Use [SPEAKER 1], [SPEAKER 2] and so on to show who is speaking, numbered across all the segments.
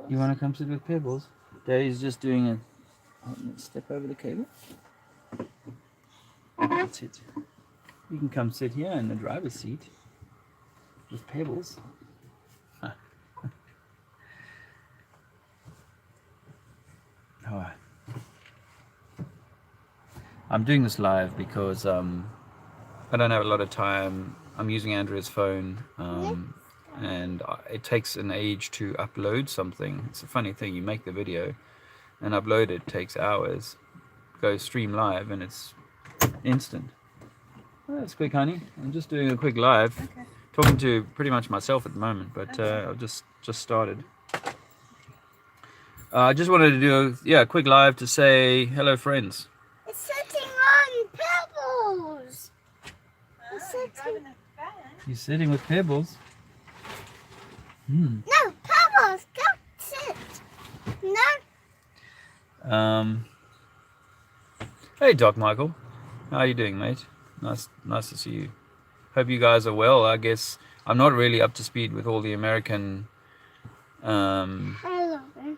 [SPEAKER 1] You want to come sit with Pebbles? Daddy's just doing a... Let's step over the cable. That's it. You can come sit here in the driver's seat with Pebbles. Huh. Alright. I'm doing this live because I don't have a lot of time. I'm using Andrea's phone, and it takes an age to upload something. It's a funny thing. You make the video and upload it. Takes hours. Go stream live and it's instant. Oh, that's quick, honey. I'm just doing a quick live.
[SPEAKER 2] Okay.
[SPEAKER 1] Talking to pretty much myself at the moment, but I've just started. I just wanted to do a quick live to say hello, friends.
[SPEAKER 3] It's sitting on Pebbles.
[SPEAKER 1] He's sitting with Pebbles.
[SPEAKER 3] No, Pebbles, don't sit. No.
[SPEAKER 1] Hey, Doc Michael. How are you doing, mate? Nice to see you. Hope you guys are well. I guess I'm not really up to speed with all the American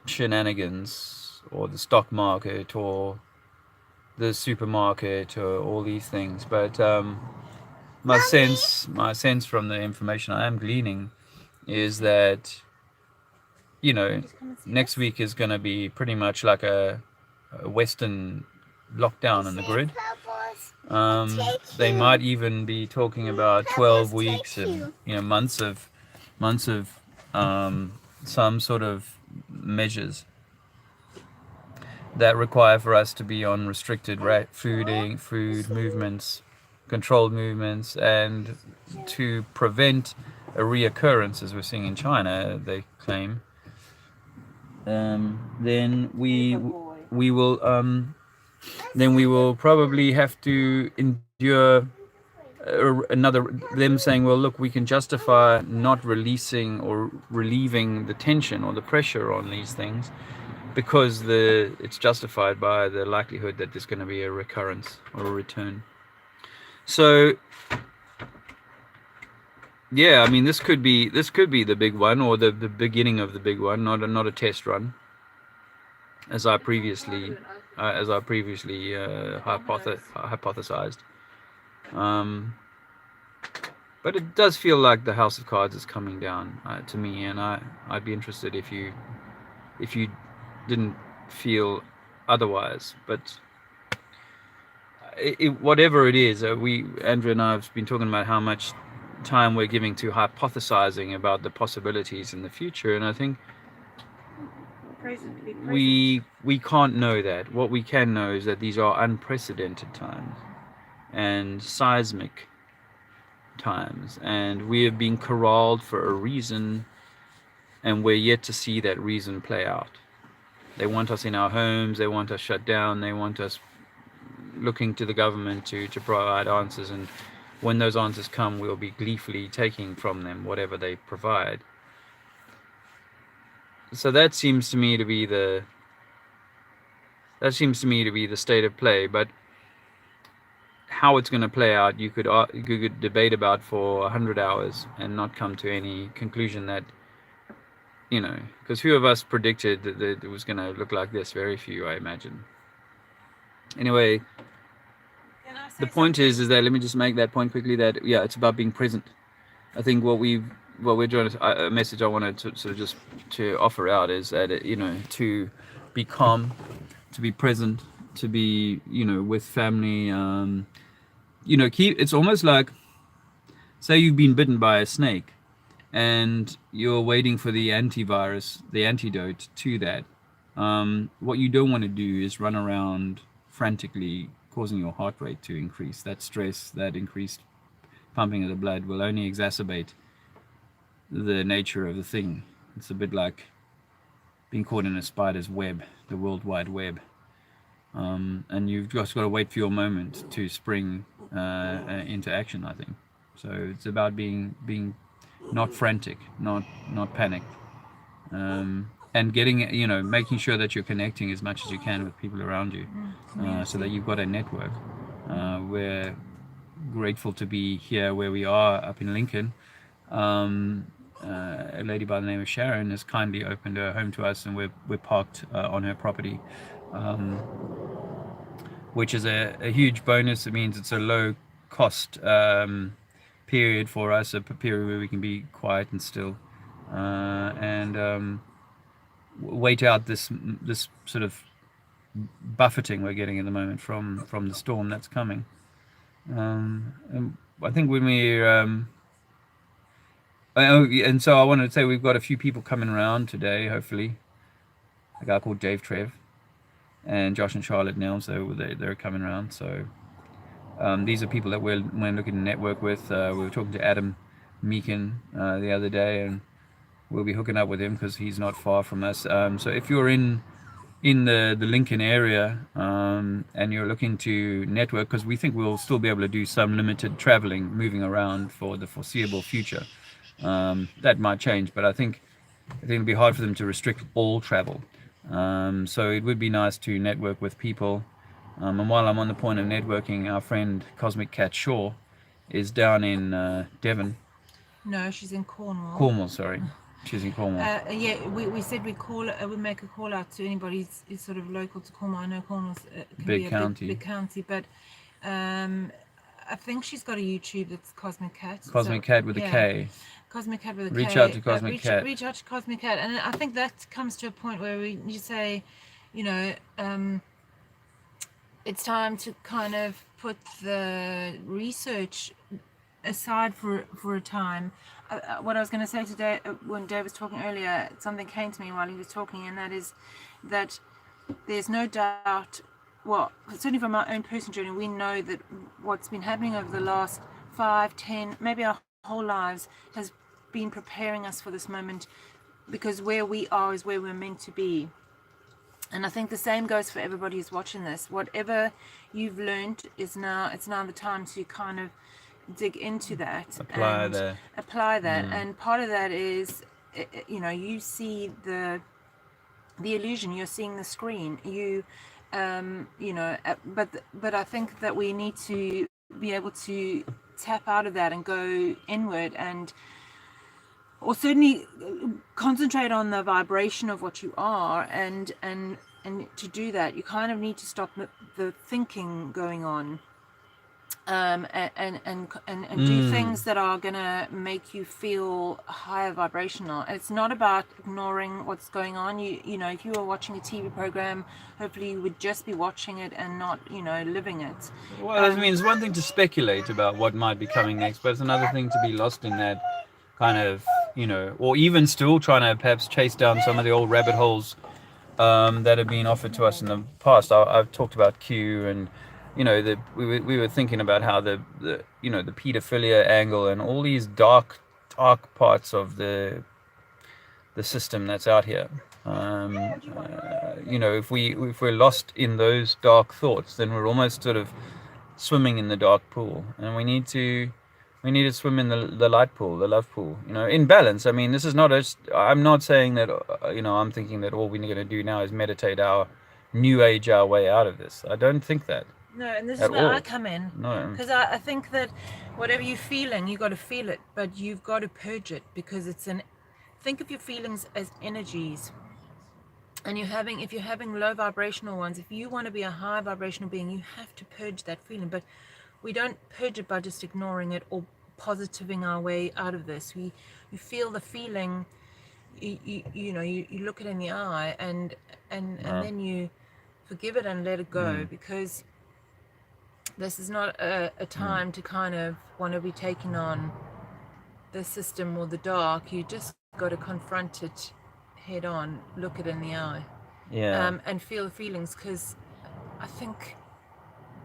[SPEAKER 1] shenanigans, or the stock market, or the supermarket, or all these things. But my sense from the information I am gleaning is that, you know, next week is going to be pretty much like a Western lockdown in the grid. They might even be talking about 12 weeks and, you know, months of some sort of measures that require for us to be on restricted food movements, controlled movements, and to prevent a reoccurrence, as we're seeing in China, they claim. Then we will probably have to endure them saying, well, look, we can justify not releasing or relieving the tension or the pressure on these things because it's justified by the likelihood that there's going to be a recurrence or a return. So yeah, I mean, this could be the big one, or the beginning of the big one, not a test run, as I previously hypothesized. But it does feel like the House of Cards is coming down to me, and I'd be interested if you didn't feel otherwise. But whatever it is, Andrew and I have been talking about how much time we're giving to hypothesizing about the possibilities in the future, and I think we can't know that. What we can know is that these are unprecedented times and seismic times, and we have been corralled for a reason, and we're yet to see that reason play out. They want us in our homes, they want us shut down, they want us looking to the government to provide answers, and when those answers come, we'll be gleefully taking from them whatever they provide. So that seems to me to be the state of play. But how it's going to play out, you could debate about for 100 hours and not come to any conclusion that, you know, because who of us predicted that it was going to look like this? Very few, I imagine. Anyway, the point is that, let me just make that point quickly, that yeah, it's about being present. I think what we're trying to, a message I wanted to sort of just to offer out is that, you know, to be calm, to be present, to be, you know, with family, you know, it's almost like, say you've been bitten by a snake and you're waiting for the antivirus, the antidote to that. What you don't want to do is run around frantically causing your heart rate to increase. That stress, that increased pumping of the blood will only exacerbate the nature of the thing. It's a bit like being caught in a spider's web, the World Wide Web. And you've just got to wait for your moment to spring into action, I think. So it's about being not frantic, not panicked, and getting, you know, making sure that you're connecting as much as you can with people around you, so that you've got a network. We're grateful to be here where we are up in Lincoln, a lady by the name of Sharon has kindly opened her home to us, and we're parked on her property, um, which is a huge bonus. It means it's a low cost period for us, a period where we can be quiet and still, and wait out this sort of buffeting we're getting at the moment from the storm that's coming. And I think when we and so I wanted to say we've got a few people coming around today. Hopefully, a guy called Dave Trev and Josh and Charlotte Nell, so they're coming around. So these are people that we're looking to network with. We were talking to Adam Meakin the other day, and we'll be hooking up with him because he's not far from us. So if you're in the Lincoln area and you're looking to network, because we think we'll still be able to do some limited traveling, moving around for the foreseeable future. That might change, but I think it'll be hard for them to restrict all travel. So it would be nice to network with people. And while I'm on the point of networking, our friend Cosmic Cat Shaw is down in Devon.
[SPEAKER 2] No, she's in Cornwall.
[SPEAKER 1] Cornwall, sorry. She's in Cornwall.
[SPEAKER 2] Yeah, we said we make a call out to anybody who's sort of local to Cornwall. I know Cornwall's can
[SPEAKER 1] Big
[SPEAKER 2] be a
[SPEAKER 1] county.
[SPEAKER 2] big county, but I think she's got a YouTube that's Cosmic Cat.
[SPEAKER 1] Cosmic Cat with a K.
[SPEAKER 2] Cosmic Cat with a K.
[SPEAKER 1] Reach out to Cosmic Cat.
[SPEAKER 2] Reach out to Cosmic Cat, and I think that comes to a point where you say, you know, it's time to kind of put the research aside for a time. What I was going to say today, when Dave was talking earlier, something came to me while he was talking, and that is that there's no doubt, well, certainly from our own personal journey, we know that what's been happening over the last 5, 10, maybe our whole lives has been preparing us for this moment, because where we are is where we're meant to be. And I think the same goes for everybody who's watching this. Whatever you've learned it's now the time to kind of dig into that,
[SPEAKER 1] apply
[SPEAKER 2] that. And part of that is, you know, you see the illusion, you're seeing the screen, you know, but I think that we need to be able to tap out of that and go inward, or certainly concentrate on the vibration of what you are, and to do that you kind of need to stop the thinking going on, and do things that are gonna make you feel higher vibrational. It's not about ignoring what's going on. You know, if you were watching a TV program, hopefully you would just be watching it and not, you know, living it.
[SPEAKER 1] Well, I mean, it's one thing to speculate about what might be coming next, but it's another thing to be lost in that kind of, you know, or even still trying to perhaps chase down some of the old rabbit holes that have been offered to us in the past. I've talked about Q, and you know, we were thinking about how the you know, the pedophilia angle and all these dark parts of the system that's out here. You know, if we're lost in those dark thoughts, then we're almost sort of swimming in the dark pool, and we need to swim in the light pool, the love pool, you know, in balance. I mean, this is not I'm not saying that, you know, I'm thinking that all we're going to do now is meditate our new age our way out of this. I don't think that.
[SPEAKER 2] No, and this is where I come in.
[SPEAKER 1] No.
[SPEAKER 2] Because I think that whatever you're feeling, you got to feel it, but you've got to purge it, because think of your feelings as energies. And if you're having low vibrational ones, if you want to be a high vibrational being, you have to purge that feeling. But we don't purge it by just ignoring it or positiving our way out of this. You feel the feeling, you know, you look it in the eye, and then you forgive it and let it go, because this is not a time to kind of want to be taking on the system or the dark. You just got to confront it head on, look it in the eye, and feel the feelings, because I think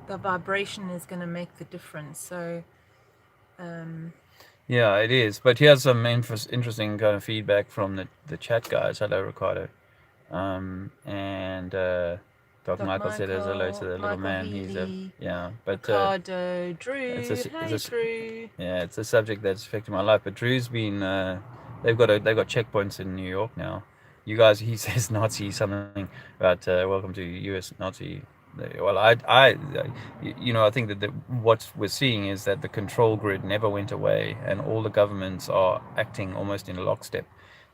[SPEAKER 2] the vibration is going to make the difference. So
[SPEAKER 1] yeah, it is. But here's some interesting kind of feedback from the chat guys. Hello, Ricardo. And Doc Michael said hello to the little
[SPEAKER 2] Michael
[SPEAKER 1] man.
[SPEAKER 2] Healy,
[SPEAKER 1] But
[SPEAKER 2] Ricardo, Drew,
[SPEAKER 1] Drew.
[SPEAKER 2] Drew.
[SPEAKER 1] Yeah, it's a subject that's affecting my life. But Drew's been they've got checkpoints in New York now. You guys, he says Nazi something about welcome to U.S. Nazi Well, I think that what we're seeing is that the control grid never went away, and all the governments are acting almost in lockstep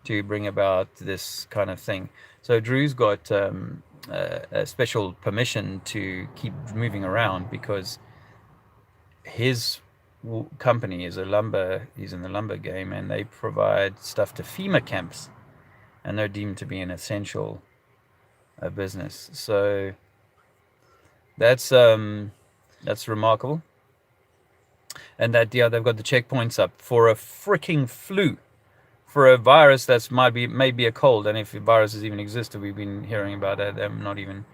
[SPEAKER 1] to bring about this kind of thing. So Drew's got a special permission to keep moving around because his company is he's in the lumber game, and they provide stuff to FEMA camps, and they're deemed to be an essential business. So that's remarkable. And that, yeah, they've got the checkpoints up for a freaking flu, for a virus that's maybe a cold. And if viruses even existed, we've been hearing about them not even,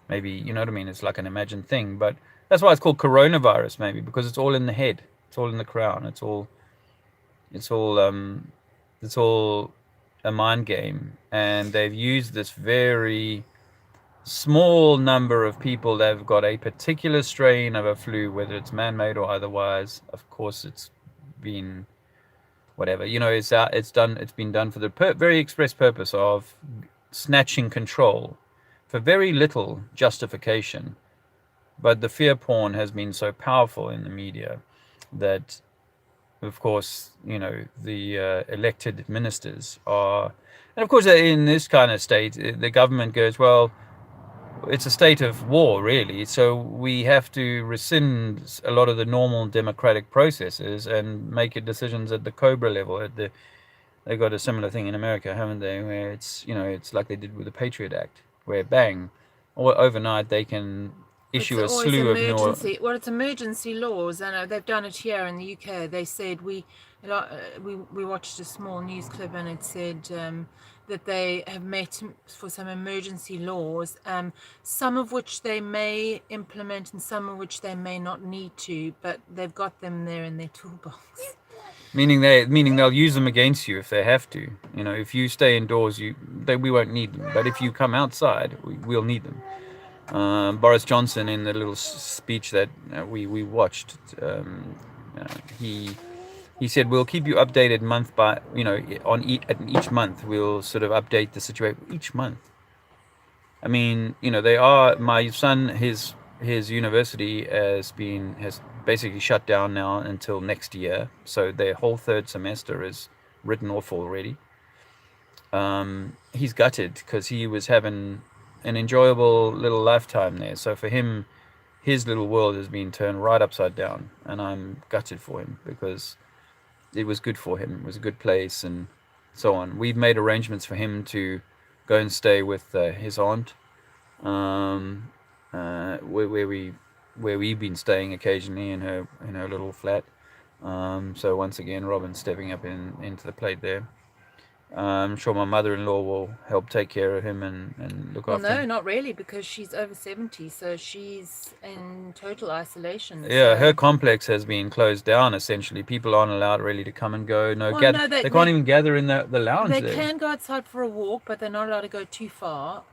[SPEAKER 1] maybe, you know what I mean? It's like an imagined thing, but that's why it's called coronavirus, maybe, because it's all in the head, it's all in the crown, it's all a mind game, and they've used this very small number of people that have got a particular strain of a flu, whether it's man-made or otherwise. Of course, it's been whatever, it's been done for the very express purpose of snatching control for very little justification. But the fear porn has been so powerful in the media that, of course, the elected ministers are, and of course in this kind of state, the government goes, well, it's a state of war, really, so we have to rescind a lot of the normal democratic processes and make decisions at the Cobra level. They've got a similar thing in America, haven't they, where it's like they did with the Patriot Act, where bang, or overnight they can issue a slew of
[SPEAKER 2] emergency. Well, it's emergency laws, and they've done it here in the UK. They said we watched a small news clip, and it said that they have met for some emergency laws, some of which they may implement and some of which they may not need to, but they've got them there in their toolbox.
[SPEAKER 1] Meaning they'll use them against you if they have to. If you stay indoors, we won't need them. But if you come outside, we'll need them. Boris Johnson, in the little speech that we watched, he said, we'll keep you updated month by, each month we'll sort of update the situation each month. I mean, they are, my son, his university has basically shut down now until next year. So their whole third semester is written off already. He's gutted because he was having an enjoyable little lifetime there. So for him, his little world has been turned right upside down, and I'm gutted for him because it was good for him. It was a good place and so on. We've made arrangements for him to go and stay with his aunt, where we've been staying occasionally in her little flat. So once again, Robin's stepping up into the plate there. I'm sure my mother-in-law will help take care of him and look after him.
[SPEAKER 2] No, not really, because she's over 70, so she's in total isolation.
[SPEAKER 1] Yeah, her complex has been closed down, essentially. People aren't allowed really to come and go. They can't even gather in the lounge
[SPEAKER 2] They
[SPEAKER 1] there.
[SPEAKER 2] can go outside for a walk, but they're not allowed to go too far.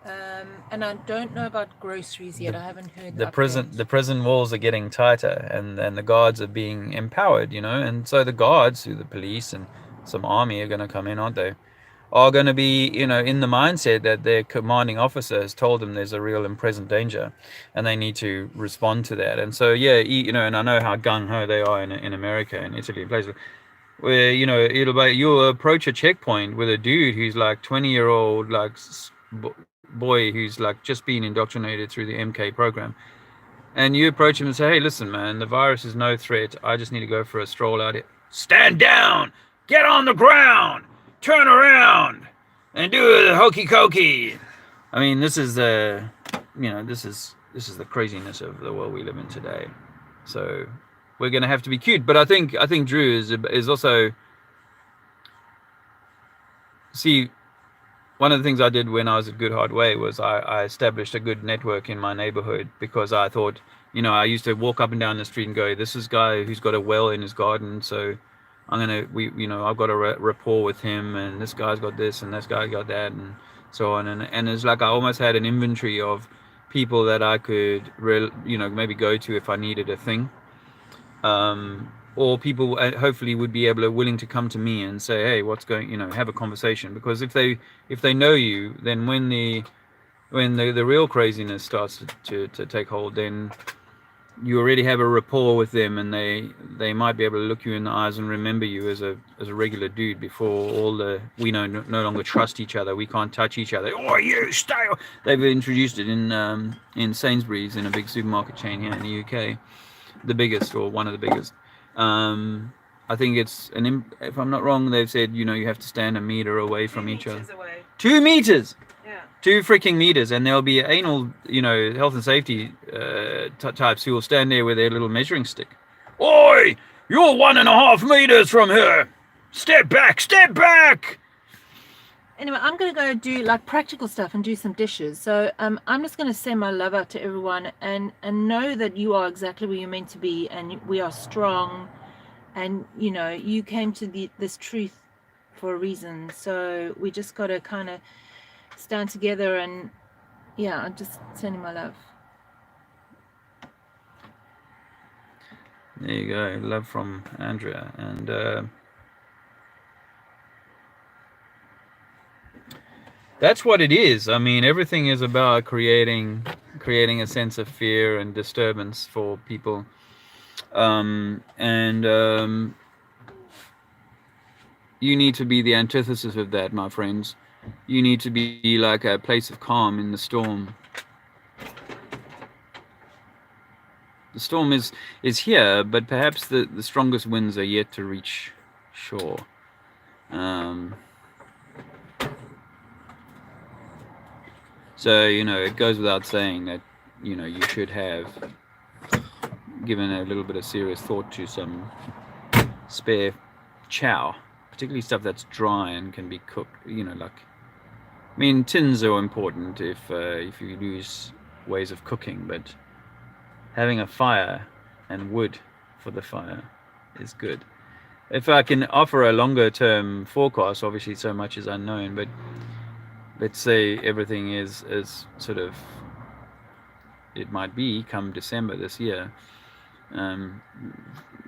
[SPEAKER 2] And I don't know about groceries yet. I haven't heard
[SPEAKER 1] the prison walls are getting tighter, and the guards are being empowered, and so the guards, who the police and some army are going to come in, aren't they? Are going to be, in the mindset that their commanding officer has told them there's a real and present danger, and they need to respond to that. And so, yeah, and I know how gung-ho they are in America and Italy and places where, you'll approach a checkpoint with a dude who's like 20-year-old, like boy who's like just been indoctrinated through the MK program. And you approach him and say, hey, listen, man, the virus is no threat. I just need to go for a stroll out here. Stand down! Get on the ground! Turn around and do the hokey cokey. I mean, this is the craziness of the world we live in today. So we're going to have to be cute. But I think Drew is also, see, one of the things I did when I was at Good Hard Way was I established a good network in my neighborhood, because I thought, I used to walk up and down the street and go, this is a guy who's got a well in his garden, so I've got a rapport with him, and this guy's got this, and this guy got that, and so on. And it's like I almost had an inventory of people that I could, maybe go to if I needed a thing, or people hopefully would be willing to come to me and say, hey, what's going, have a conversation. Because if they know you, then when the when the real craziness starts to take hold, then you already have a rapport with them, and they might be able to look you in the eyes and remember you as a regular dude before all the we no longer trust each other, we can't touch each other. Oh, you stay. They've introduced it in Sainsbury's, in a big supermarket chain here in the UK, the biggest, or one of the biggest. I think it's if I'm not wrong, they've said you have to stand a meter away from each other.
[SPEAKER 2] Away.
[SPEAKER 1] 2 meters.
[SPEAKER 2] Yeah.
[SPEAKER 1] 2 freaking meters, and there'll be anal, health and safety types who will stand there with their little measuring stick. Oi! You're 1.5 meters from her. Step back! Step back!
[SPEAKER 2] Anyway, I'm going to go do like practical stuff and do some dishes. So I'm just going to send my love out to everyone, and know that you are exactly where you're meant to be, and we are strong, and you came to this truth for a reason. So we just got to kind of stand together, and yeah, I'm just sending my love.
[SPEAKER 1] There you go, love from Andrea. And that's what it is. I mean, everything is about creating a sense of fear and disturbance for people, you need to be the antithesis of that, my friends. You need to be like a place of calm in the storm. The storm is here, but perhaps the strongest winds are yet to reach shore. So, it goes without saying that, you should have given a little bit of serious thought to some spare chow, particularly stuff that's dry and can be cooked, tins are important if you lose ways of cooking, but having a fire and wood for the fire is good. If I can offer a longer term forecast, obviously so much is unknown, but let's say everything is sort of, it might be come December this year,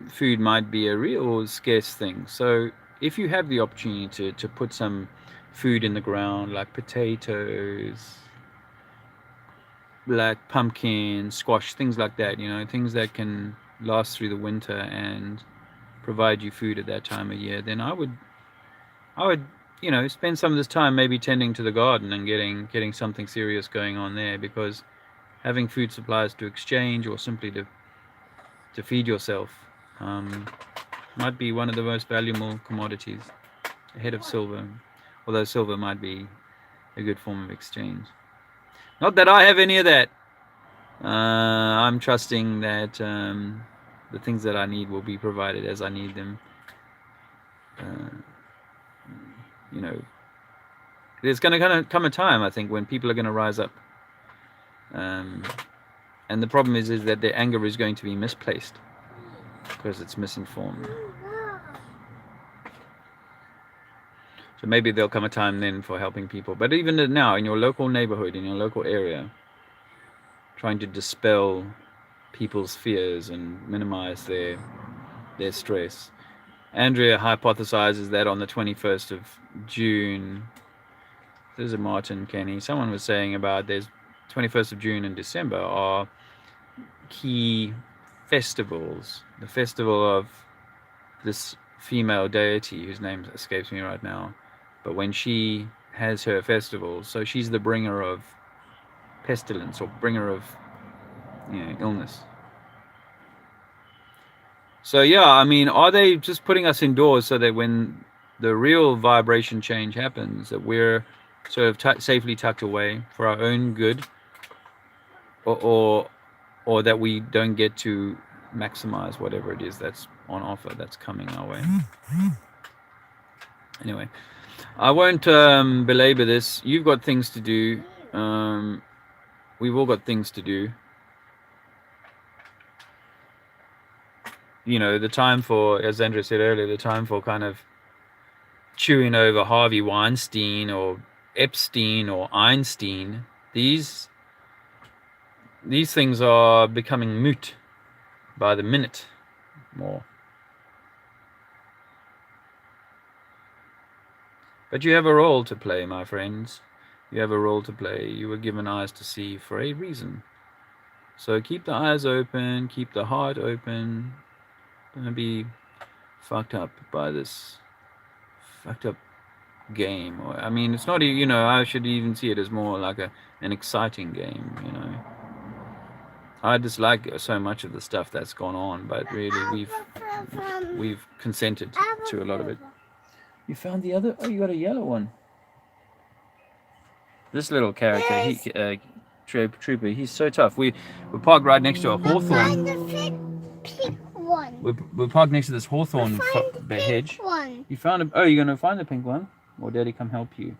[SPEAKER 1] food might be a real scarce thing. So if you have the opportunity to put some food in the ground, like potatoes, like pumpkin, squash, things like that, things that can last through the winter and provide you food at that time of year, then I would spend some of this time maybe tending to the garden and getting something serious going on there, because having food supplies to exchange or simply to feed yourself might be one of the most valuable commodities ahead of silver, although silver might be a good form of exchange. Not that I have any of that. I'm trusting that the things that I need will be provided as I need them. There's going to come a time, I think, when people are going to rise up. And the problem is that their anger is going to be misplaced because it's misinformed. So maybe there'll come a time then for helping people. But even now, in your local neighborhood, in your local area, trying to dispel people's fears and minimize their stress. Andrea hypothesizes that on the 21st of June, there's a Martin Kenny, someone was saying about there's 21st of June and December are key festivals. The festival of this female deity whose name escapes me right now, but when she has her festival, so she's the bringer of pestilence or bringer of illness. So yeah, are they just putting us indoors so that when the real vibration change happens, that we're sort of safely tucked away for our own good, or that we don't get to maximize whatever it is that's on offer, that's coming our way? Anyway, I won't belabor this. You've got things to do. We've all got things to do. The time for, as Andrea said earlier, the time for kind of chewing over Harvey Weinstein or Epstein or Einstein, these things are becoming moot by the minute more. But you have a role to play, my friends. You have a role to play. You were given eyes to see for a reason. So keep the eyes open, keep the heart open. Don't be fucked up by this fucked up game. Or, I mean, it's not, you know, I should even see it as more like an exciting game, you know. I dislike so much of the stuff that's gone on, but really we've consented to a lot of it. You found the other? Oh, you got a yellow one. This little character, he Trooper, he's so tough. We're parked right next to a hawthorn.
[SPEAKER 3] Find the pink one.
[SPEAKER 1] We're parked next to this hawthorn
[SPEAKER 3] Find the pink
[SPEAKER 1] hedge.
[SPEAKER 3] one.
[SPEAKER 1] You found a, oh, you're gonna find the pink one? Or Daddy come help you?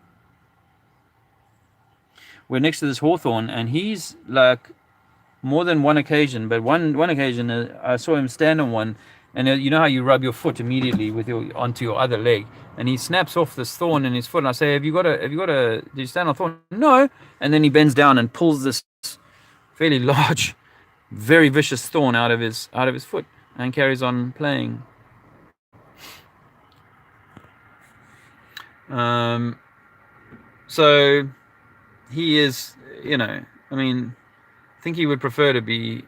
[SPEAKER 1] We're next to this hawthorn, and he's like more than one occasion, but one occasion I saw him stand on one, and you know how you rub your foot immediately with your onto your other leg, and he snaps off this thorn in his foot, and I say, have you got a did you stand on a thorn? No. And then he bends down and pulls this fairly large, very vicious thorn out of his foot and carries on playing. So he is, you know, I mean, I think he would prefer to be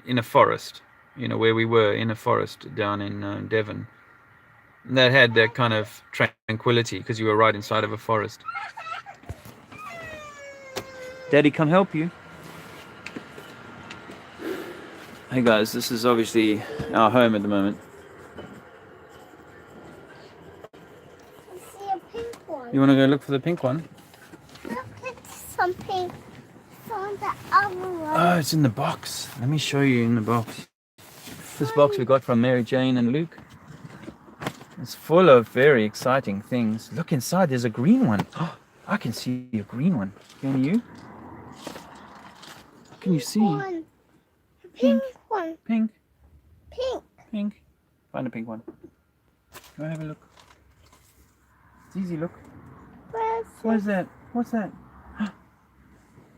[SPEAKER 1] in a forest, you know, where we were, in a forest down in Devon. That had that kind of tranquility because you were right inside of a forest. Daddy, come help you. Hey guys, this is obviously our home at the moment.
[SPEAKER 3] I see a pink one.
[SPEAKER 1] You want to go look for the pink one?
[SPEAKER 3] Look at some pink from the other one.
[SPEAKER 1] Oh, it's in the box. Let me show you in the box. This box we got from Mary Jane and Luke. It's full of very exciting things. Look inside, there's a green one. Oh, I can see a green one. Can you? Can you see?
[SPEAKER 3] One. A pink one.
[SPEAKER 1] Pink,
[SPEAKER 3] Pink.
[SPEAKER 1] pink. Find a pink one. Go have a look. It's easy, look.
[SPEAKER 3] Where's
[SPEAKER 1] What is that? What's that?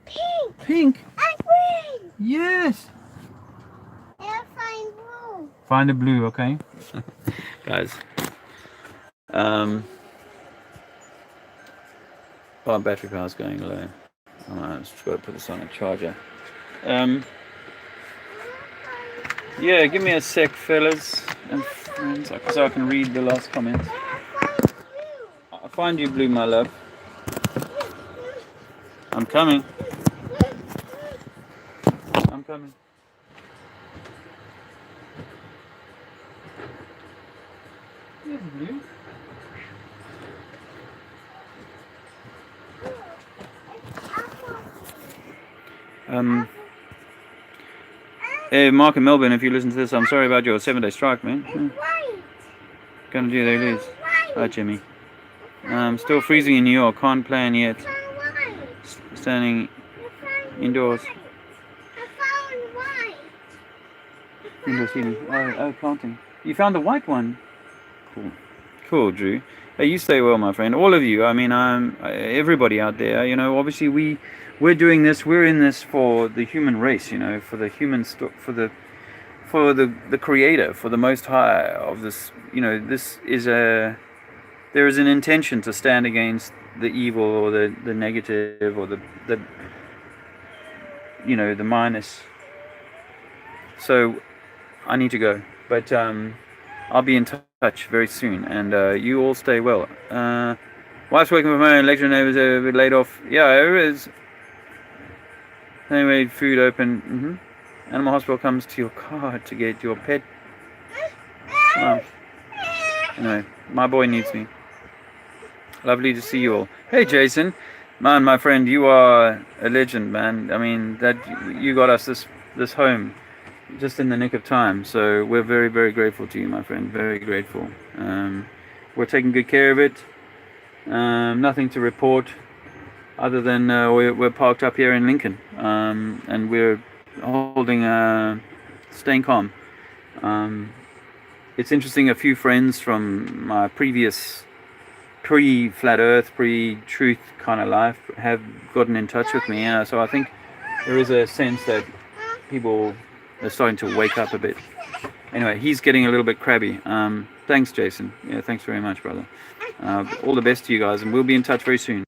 [SPEAKER 3] pink
[SPEAKER 1] Pink.
[SPEAKER 3] and green?
[SPEAKER 1] Yes.
[SPEAKER 3] And find blue.
[SPEAKER 1] Find a blue, okay? Guys. Oh, battery power's going low. Oh, I've just got to put this on a charger. Yeah, give me a sec, fellas and friends, so I can read the last comments. I'll find you, Blue, my love. I'm coming. I'm coming. There's Blue. Hey, Mark in Melbourne, if you listen to this, I'm sorry about your 7-day strike, man.
[SPEAKER 3] White.
[SPEAKER 1] Gonna do there it is.
[SPEAKER 3] White.
[SPEAKER 1] Hi, Jimmy. Still freezing in New York, can't plan yet.
[SPEAKER 3] White.
[SPEAKER 1] Standing indoors.
[SPEAKER 3] I found white.
[SPEAKER 1] Indoor seating. Oh, planting. You found the white one. Cool. Cool, Drew. Hey, you stay well, my friend. All of you. I mean, everybody out there. You know, obviously we're doing this. We're in this for the human race. You know, for the human for the Creator, for the Most High of this. You know, this is there is an intention to stand against the evil or the negative or the you know, the minus. So I need to go, but I'll be in touch very soon, and you all stay well. Wife's working from home, lecturer neighbors are a bit laid off. Yeah, it is. Anyway, food open. Animal hospital comes to your car to get your pet. Wow. Anyway, my boy needs me. Lovely to see you all. Hey, Jason. Man, my friend, you are a legend, man. I mean, that you got us this home just in the nick of time. So we're very, very grateful to you, my friend. Very grateful. We're taking good care of it. Nothing to report other than we're parked up here in Lincoln, and we're holding staying calm. It's interesting, a few friends from my previous pre-flat earth, pre-truth kind of life have gotten in touch with me, so I think there is a sense that people are starting to wake up a bit. Anyway, he's getting a little bit crabby. Thanks, Jason. Yeah, thanks very much, brother. All the best to you guys, and we'll be in touch very soon.